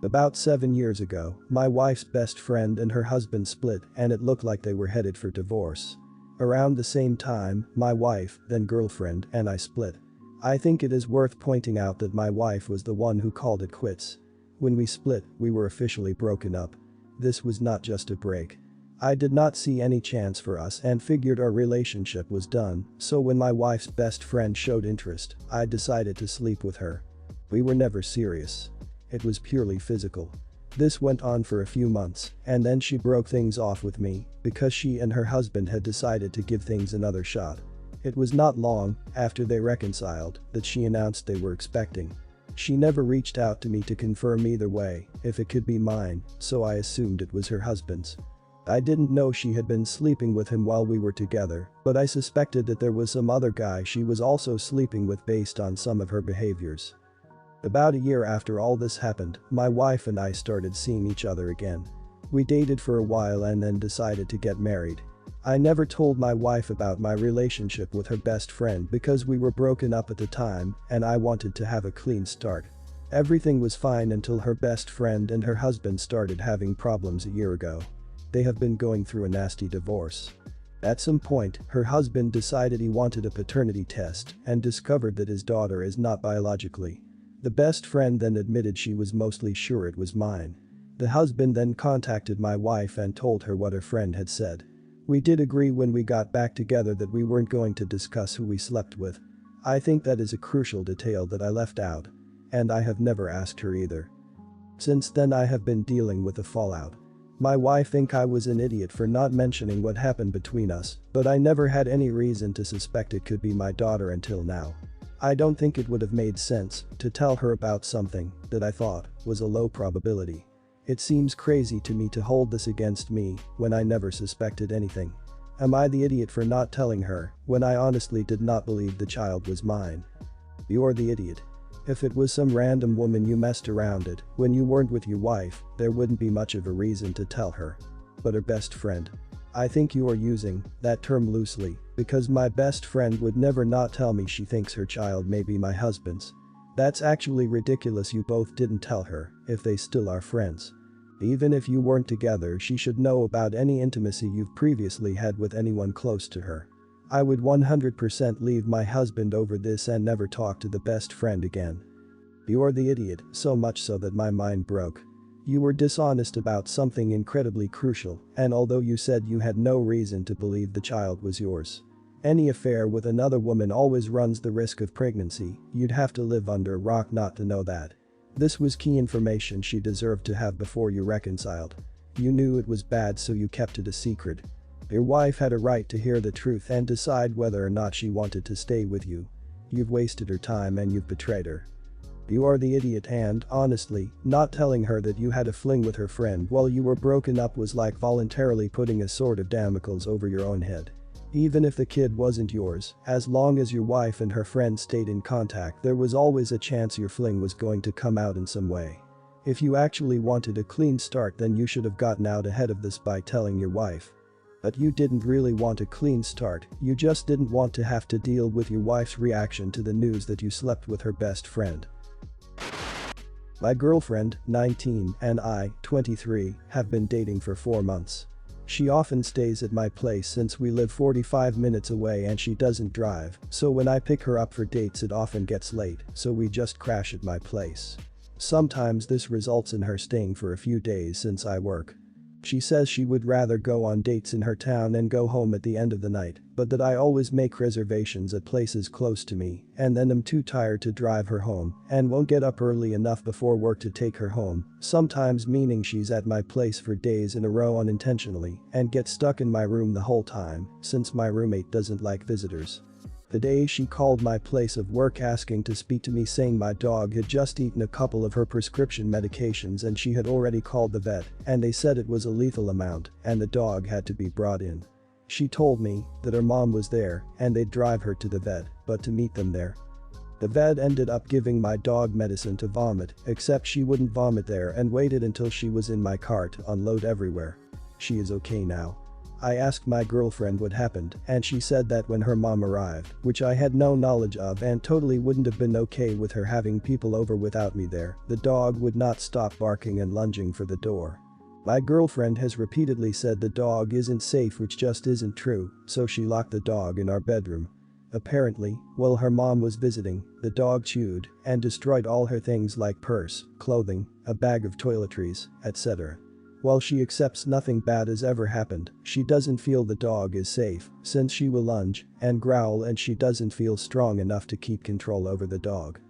About 7 years ago, my wife's best friend and her husband split and it looked like they were headed for divorce. Around the same time, my wife, then girlfriend, and I split. I think it is worth pointing out that my wife was the one who called it quits. When we split, we were officially broken up. This was not just a break. I did not see any chance for us and figured our relationship was done, so when my wife's best friend showed interest, I decided to sleep with her. We were never serious. It was purely physical. This went on for a few months, and then she broke things off with me because she and her husband had decided to give things another shot. It was not long after they reconciled that she announced they were expecting. She never reached out to me to confirm either way if it could be mine, so I assumed it was her husband's. I didn't know she had been sleeping with him while we were together, but I suspected that there was some other guy she was also sleeping with based on some of her behaviors. About a year after all this happened, my wife and I started seeing each other again. We dated for a while and then decided to get married. I never told my wife about my relationship with her best friend because we were broken up at the time and I wanted to have a clean start. Everything was fine until her best friend and her husband started having problems a year ago. They have been going through a nasty divorce. At some point, her husband decided he wanted a paternity test and discovered that his daughter is not biologically. The best friend then admitted she was mostly sure it was mine. The husband then contacted my wife and told her what her friend had said. We did agree when we got back together that we weren't going to discuss who we slept with. I think that is a crucial detail that I left out. And I have never asked her either. Since then I have been dealing with the fallout. My wife thinks I was an idiot for not mentioning what happened between us, but I never had any reason to suspect it could be my daughter until now. I don't think it would have made sense to tell her about something that I thought was a low probability. It seems crazy to me to hold this against me when I never suspected anything. Am I the idiot for not telling her when I honestly did not believe the child was mine? You're the idiot. If it was some random woman you messed around it when you weren't with your wife, there wouldn't be much of a reason to tell her. But her best friend. I think you are using that term loosely because my best friend would never not tell me she thinks her child may be my husband's. That's actually ridiculous. You both didn't tell her if they still are friends. Even if you weren't together, she should know about any intimacy you've previously had with anyone close to her. I would 100% leave my husband over this and never talk to the best friend again. You're the idiot, so much so that my mind broke. You were dishonest about something incredibly crucial, and although you said you had no reason to believe the child was yours. Any affair with another woman always runs the risk of pregnancy. You'd have to live under a rock not to know that. This was key information she deserved to have before you reconciled. You knew it was bad, so you kept it a secret. Your wife had a right to hear the truth and decide whether or not she wanted to stay with you. You've wasted her time and you've betrayed her. You are the idiot, and, honestly, not telling her that you had a fling with her friend while you were broken up was like voluntarily putting a sword of Damocles over your own head. Even if the kid wasn't yours, as long as your wife and her friend stayed in contact, there was always a chance your fling was going to come out in some way. If you actually wanted a clean start, then you should have gotten out ahead of this by telling your wife. But you didn't really want a clean start, you just didn't want to have to deal with your wife's reaction to the news that you slept with her best friend. My girlfriend, 19, and I, 23, have been dating for 4 months. She often stays at my place since we live 45 minutes away and she doesn't drive, so when I pick her up for dates it often gets late, so we just crash at my place. Sometimes this results in her staying for a few days since I work. She says she would rather go on dates in her town and go home at the end of the night, but that I always make reservations at places close to me and then am too tired to drive her home and won't get up early enough before work to take her home, sometimes meaning she's at my place for days in a row unintentionally and gets stuck in my room the whole time since my roommate doesn't like visitors. The day she called my place of work asking to speak to me, saying my dog had just eaten a couple of her prescription medications and she had already called the vet and they said it was a lethal amount and the dog had to be brought in. She told me that her mom was there and they'd drive her to the vet, but to meet them there. The vet ended up giving my dog medicine to vomit, except she wouldn't vomit there and waited until she was in my car to unload everywhere. She is okay now. I asked my girlfriend what happened and she said that when her mom arrived, which I had no knowledge of and totally wouldn't have been okay with her having people over without me there, the dog would not stop barking and lunging for the door. My girlfriend has repeatedly said the dog isn't safe, which just isn't true, so she locked the dog in our bedroom. Apparently, while her mom was visiting, the dog chewed and destroyed all her things like purse, clothing, a bag of toiletries, etc. While she accepts nothing bad has ever happened, she doesn't feel the dog is safe since she will lunge and growl and she doesn't feel strong enough to keep control over the dog.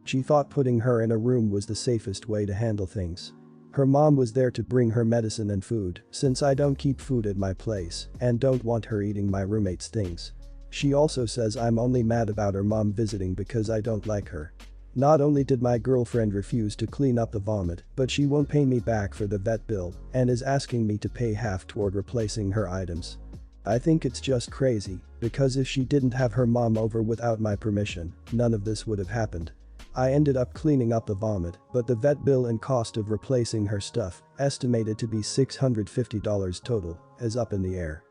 She thought putting her in a room was the safest way to handle things. Her mom was there to bring her medicine and food since I don't keep food at my place and don't want her eating my roommate's things. She also says I'm only mad about her mom visiting because I don't like her. Not only did my girlfriend refuse to clean up the vomit, but she won't pay me back for the vet bill and is asking me to pay half toward replacing her items. I think it's just crazy, because if she didn't have her mom over without my permission, none of this would have happened. I ended up cleaning up the vomit, but the vet bill and cost of replacing her stuff, estimated to be $650 total, is up in the air.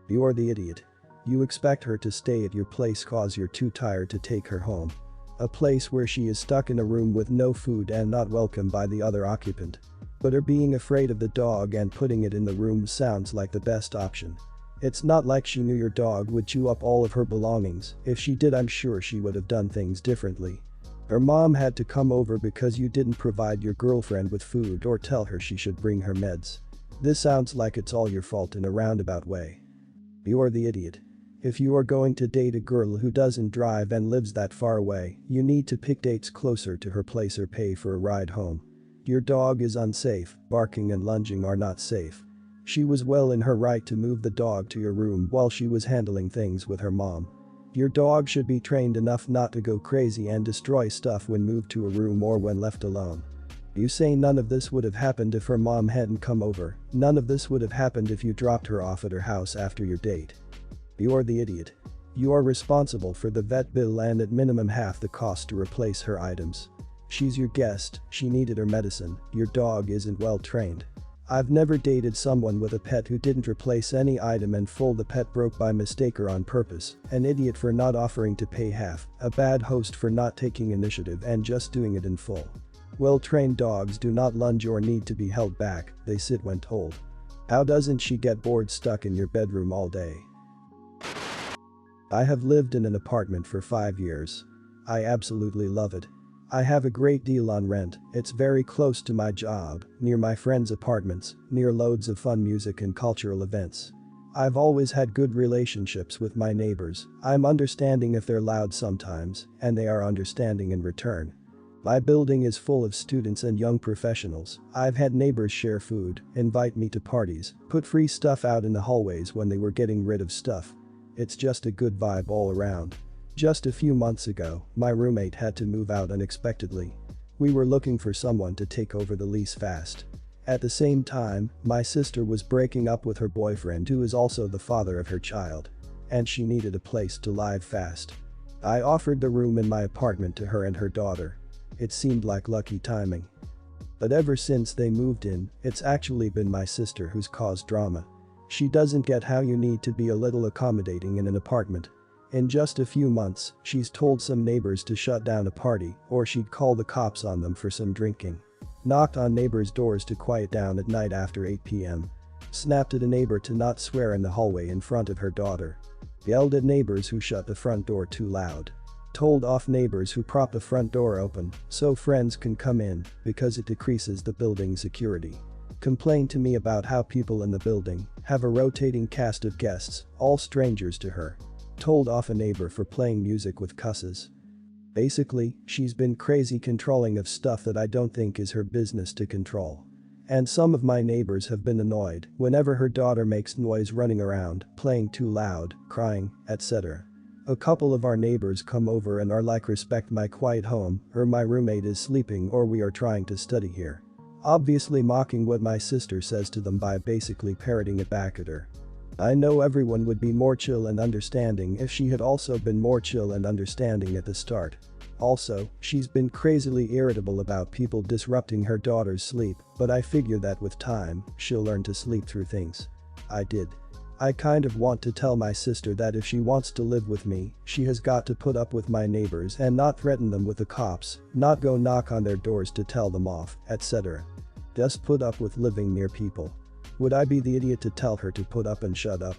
You're the idiot. You expect her to stay at your place cause you're too tired to take her home. A place where she is stuck in a room with no food and not welcome by the other occupant. But her being afraid of the dog and putting it in the room sounds like the best option. It's not like she knew your dog would chew up all of her belongings. If she did, I'm sure she would have done things differently. Her mom had to come over because you didn't provide your girlfriend with food or tell her she should bring her meds. This sounds like it's all your fault in a roundabout way. You're the idiot. If you are going to date a girl who doesn't drive and lives that far away, you need to pick dates closer to her place or pay for a ride home. Your dog is unsafe, barking and lunging are not safe. She was well in her right to move the dog to your room while she was handling things with her mom. Your dog should be trained enough not to go crazy and destroy stuff when moved to a room or when left alone. You say none of this would have happened if her mom hadn't come over. None of this would have happened if you dropped her off at her house after your date. You're the idiot. You are responsible for the vet bill and at minimum half the cost to replace her items. She's your guest, she needed her medicine, your dog isn't well trained. I've never dated someone with a pet who didn't replace any item in full. The pet broke by mistake or on purpose, an idiot for not offering to pay half, a bad host for not taking initiative and just doing it in full. Well-trained dogs do not lunge or need to be held back, they sit when told. How doesn't she get bored stuck in your bedroom all day? I have lived in an apartment for 5 years. I absolutely love it. I have a great deal on rent, it's very close to my job, near my friends' apartments, near loads of fun music and cultural events. I've always had good relationships with my neighbors. I'm understanding if they're loud sometimes, and they are understanding in return. My building is full of students and young professionals. I've had neighbors share food, invite me to parties, put free stuff out in the hallways when they were getting rid of stuff. It's just a good vibe all around. Just a few months ago, my roommate had to move out unexpectedly. We were looking for someone to take over the lease fast. At the same time, my sister was breaking up with her boyfriend, who is also the father of her child. And she needed a place to live fast. I offered the room in my apartment to her and her daughter. It seemed like lucky timing. But ever since they moved in, it's actually been my sister who's caused drama. She doesn't get how you need to be a little accommodating in an apartment. In just a few months, she's told some neighbors to shut down a party or she'd call the cops on them for some drinking. Knocked on neighbors' doors to quiet down at night after 8 p.m. Snapped at a neighbor to not swear in the hallway in front of her daughter. Yelled at neighbors who shut the front door too loud. Told off neighbors who prop the front door open so friends can come in because it decreases the building's security. Complained to me about how people in the building have a rotating cast of guests, all strangers to her. Told off a neighbor for playing music with cusses. Basically, she's been crazy controlling of stuff that I don't think is her business to control. And some of my neighbors have been annoyed whenever her daughter makes noise running around, playing too loud, crying, etc. A couple of our neighbors come over and are like, respect my quiet home, or my roommate is sleeping, or we are trying to study here. Obviously mocking what my sister says to them by basically parroting it back at her. I know everyone would be more chill and understanding if she had also been more chill and understanding at the start. Also, she's been crazily irritable about people disrupting her daughter's sleep, but I figure that with time, she'll learn to sleep through things. I did. I kind of want to tell my sister that if she wants to live with me, she has got to put up with my neighbors and not threaten them with the cops, not go knock on their doors to tell them off, etc. Just put up with living near people. Would I be the idiot to tell her to put up and shut up?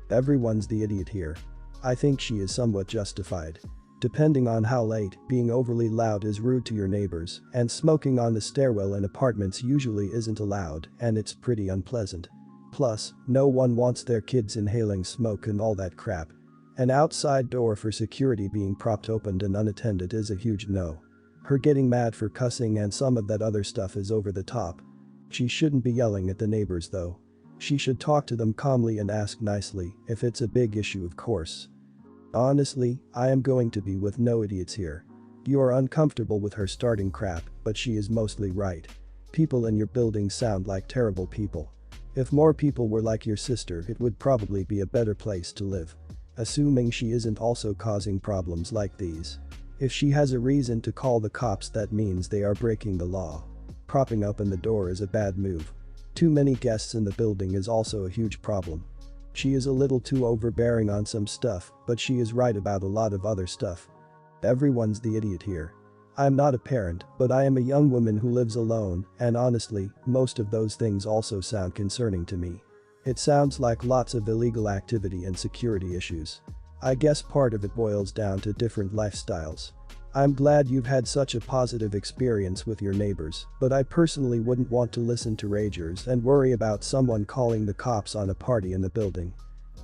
Everyone's the idiot here. I think she is somewhat justified. Depending on how late, being overly loud is rude to your neighbors, and smoking on the stairwell in apartments usually isn't allowed, and it's pretty unpleasant. Plus, no one wants their kids inhaling smoke and all that crap. An outside door for security being propped open and unattended is a huge no. Her getting mad for cussing and some of that other stuff is over the top. She shouldn't be yelling at the neighbors though. She should talk to them calmly and ask nicely, if it's a big issue of course. Honestly, I am going to be with no idiots here. You are uncomfortable with her starting crap, but she is mostly right. People in your building sound like terrible people. If more people were like your sister, it would probably be a better place to live. Assuming she isn't also causing problems like these. If she has a reason to call the cops, that means they are breaking the law. Propping open the door is a bad move. Too many guests in the building is also a huge problem. She is a little too overbearing on some stuff, but she is right about a lot of other stuff. Everyone's the idiot here. I'm not a parent, but I am a young woman who lives alone, and honestly, most of those things also sound concerning to me. It sounds like lots of illegal activity and security issues. I guess part of it boils down to different lifestyles. I'm glad you've had such a positive experience with your neighbors, but I personally wouldn't want to listen to ragers and worry about someone calling the cops on a party in the building.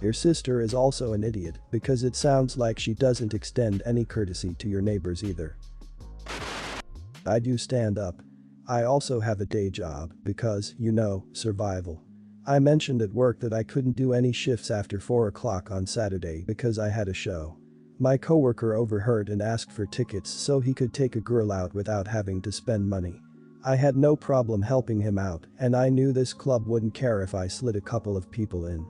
Your sister is also an idiot because it sounds like she doesn't extend any courtesy to your neighbors either. I do stand up. I also have a day job because, you know, survival. I mentioned at work that I couldn't do any shifts after 4 o'clock on Saturday because I had a show. My coworker overheard and asked for tickets so he could take a girl out without having to spend money. I had no problem helping him out, and I knew this club wouldn't care if I slid a couple of people in.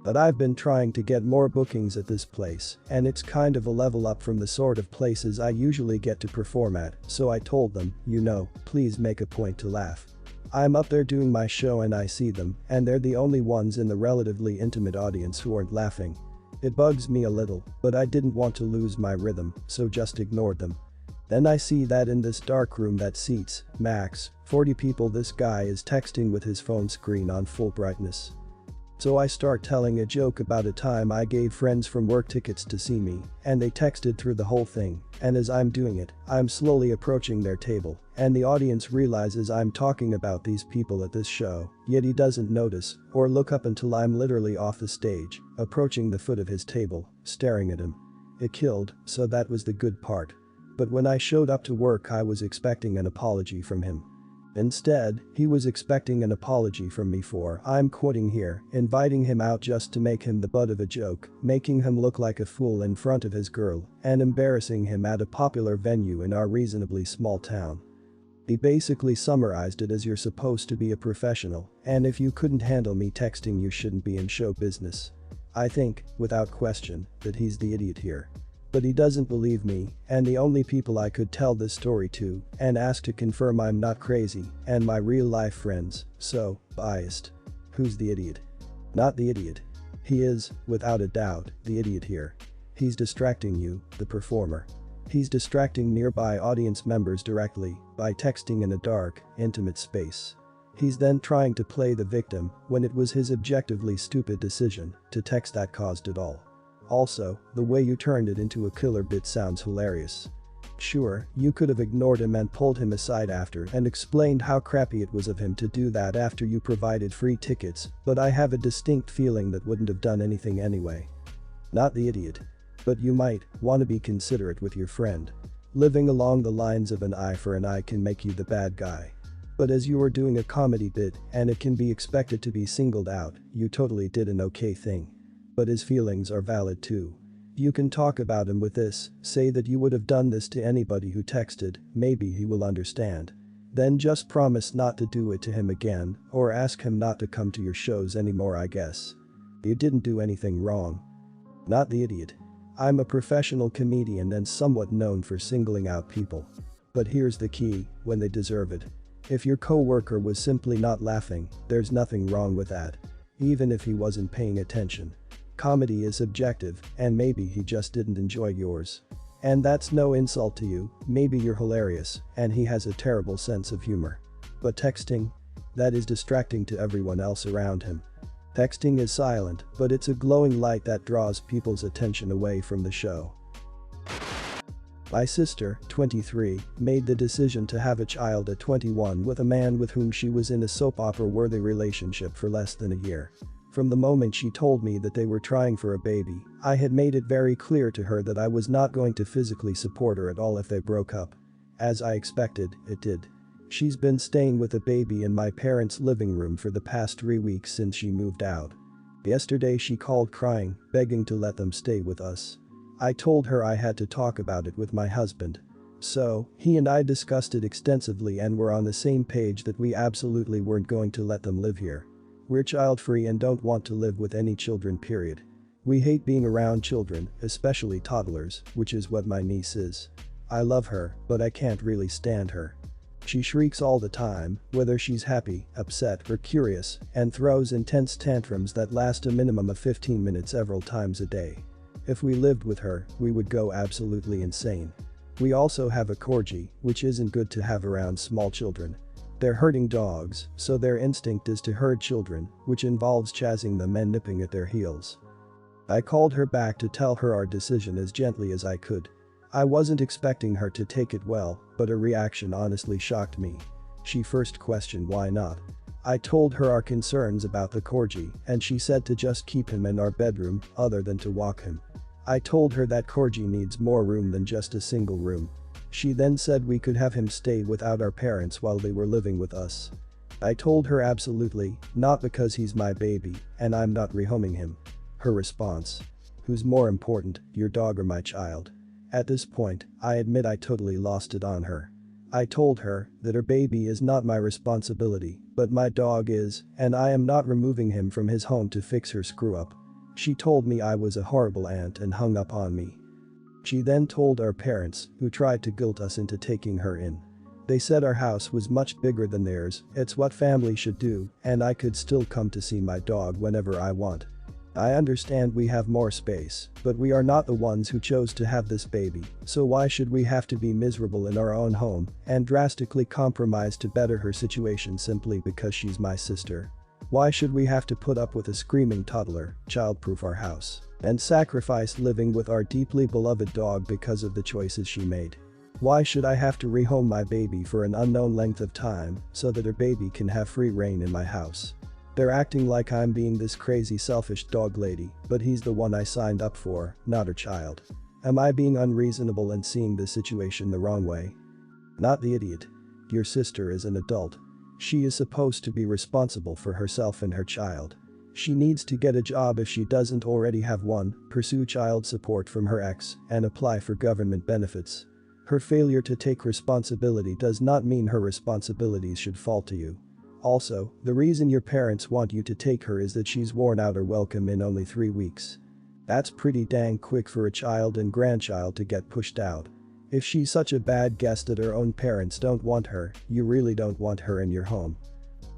But I've been trying to get more bookings at this place, and it's kind of a level up from the sort of places I usually get to perform at, so I told them, you know, please make a point to laugh. I'm up there doing my show and I see them, and they're the only ones in the relatively intimate audience who aren't laughing. It bugs me a little, but I didn't want to lose my rhythm, so just ignored them. Then I see that in this dark room that seats, max, 40 people, this guy is texting with his phone screen on full brightness. So I start telling a joke about a time I gave friends from work tickets to see me, and they texted through the whole thing, and as I'm doing it, I'm slowly approaching their table, and the audience realizes I'm talking about these people at this show, yet he doesn't notice or look up until I'm literally off the stage, approaching the foot of his table, staring at him. It killed, so that was the good part. But when I showed up to work I was expecting an apology from him. Instead, he was expecting an apology from me for, I'm quoting here, inviting him out just to make him the butt of a joke, making him look like a fool in front of his girl, and embarrassing him at a popular venue in our reasonably small town. He basically summarized it as, you're supposed to be a professional, and if you couldn't handle me texting you shouldn't be in show business. I think, without question, that he's the idiot here. But he doesn't believe me, and the only people I could tell this story to and ask to confirm I'm not crazy and my real-life friends, so, biased. Who's the idiot? Not the idiot. He is, without a doubt, the idiot here. He's distracting you, the performer. He's distracting nearby audience members directly by texting in a dark, intimate space. He's then trying to play the victim when it was his objectively stupid decision to text that caused it all. Also, the way you turned it into a killer bit sounds hilarious. Sure, you could have ignored him and pulled him aside after and explained how crappy it was of him to do that after you provided free tickets, but I have a distinct feeling that wouldn't have done anything anyway. Not the idiot. But you might want to be considerate with your friend. Living along the lines of an eye for an eye can make you the bad guy. But as you are doing a comedy bit and it can be expected to be singled out, you totally did an okay thing. But his feelings are valid too. You can talk about him with this, say that you would have done this to anybody who texted, maybe he will understand. Then just promise not to do it to him again, or ask him not to come to your shows anymore, I guess. You didn't do anything wrong. Not the idiot. I'm a professional comedian and somewhat known for singling out people. But here's the key, when they deserve it. If your coworker was simply not laughing, there's nothing wrong with that. even if he wasn't paying attention. Comedy is subjective, and maybe he just didn't enjoy yours. And that's no insult to you, maybe you're hilarious, and he has a terrible sense of humor. But texting? That is distracting to everyone else around him. Texting is silent, but it's a glowing light that draws people's attention away from the show. My sister, 23, made the decision to have a child at 21 with a man with whom she was in a soap opera-worthy relationship for less than a year. From the moment she told me that they were trying for a baby, I had made it very clear to her that I was not going to physically support her at all if they broke up. As I expected, it did. She's been staying with a baby in my parents' living room for the past 3 weeks since she moved out. Yesterday she called crying, begging to let them stay with us. I told her I had to talk about it with my husband. So, he and I discussed it extensively and were on the same page that we absolutely weren't going to let them live here. We're child-free and don't want to live with any children, period. We hate being around children, especially toddlers, which is what my niece is. I love her, but I can't really stand her. She shrieks all the time, whether she's happy, upset, or curious, and throws intense tantrums that last a minimum of 15 minutes several times a day. If we lived with her, we would go absolutely insane. We also have a corgi, which isn't good to have around small children. They're herding dogs, so their instinct is to herd children, which involves chasing them and nipping at their heels. I called her back to tell her our decision as gently as I could. I wasn't expecting her to take it well, but her reaction honestly shocked me. She first questioned why not. I told her our concerns about the corgi, and she said to just keep him in our bedroom, other than to walk him. I told her that corgi needs more room than just a single room. She then said we could have him stay without our parents while they were living with us. I told her absolutely, not because he's my baby, and I'm not rehoming him. Her response: who's more important, your dog or my child? At this point, I admit I totally lost it on her. I told her that her baby is not my responsibility, but my dog is, and I am not removing him from his home to fix her screw-up. She told me I was a horrible aunt and hung up on me. She then told our parents, who tried to guilt us into taking her in. They said our house was much bigger than theirs, it's what family should do, and I could still come to see my dog whenever I want. I understand we have more space, but we are not the ones who chose to have this baby, so why should we have to be miserable in our own home and drastically compromise to better her situation simply because she's my sister? Why should we have to put up with a screaming toddler, childproof our house, and sacrifice living with our deeply beloved dog because of the choices she made? Why should I have to rehome my baby for an unknown length of time so that her baby can have free reign in my house? They're acting like I'm being this crazy selfish dog lady, but he's the one I signed up for, not her child. Am I being unreasonable and seeing the situation the wrong way? Not the idiot. Your sister is an adult. She is supposed to be responsible for herself and her child. She needs to get a job if she doesn't already have one, pursue child support from her ex, and apply for government benefits. Her failure to take responsibility does not mean her responsibilities should fall to you. Also, the reason your parents want you to take her is that she's worn out her welcome in only 3 weeks. That's pretty dang quick for a child and grandchild to get pushed out. If she's such a bad guest that her own parents don't want her, you really don't want her in your home.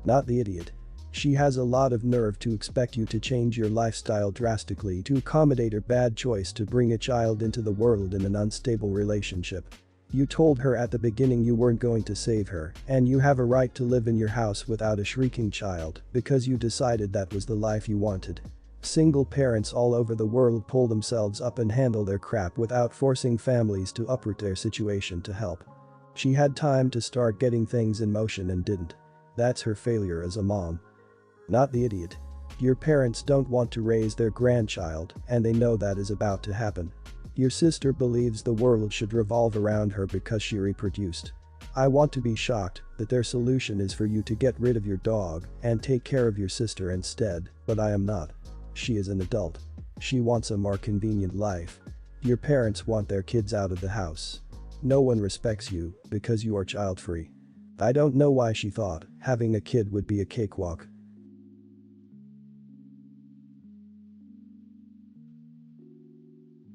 Not the idiot. She has a lot of nerve to expect you to change your lifestyle drastically to accommodate her bad choice to bring a child into the world in an unstable relationship. You told her at the beginning you weren't going to save her, and you have a right to live in your house without a shrieking child because you decided that was the life you wanted. Single parents all over the world pull themselves up and handle their crap without forcing families to uproot their situation to help. She had time to start getting things in motion and didn't. That's her failure as a mom. Not the idiot. Your parents don't want to raise their grandchild, and they know that is about to happen. Your sister believes the world should revolve around her because she reproduced. I want to be shocked that their solution is for you to get rid of your dog and take care of your sister instead, but I am not. She is an adult. She wants a more convenient life. Your parents want their kids out of the house. No one respects you because you are child-free. I don't know why she thought having a kid would be a cakewalk.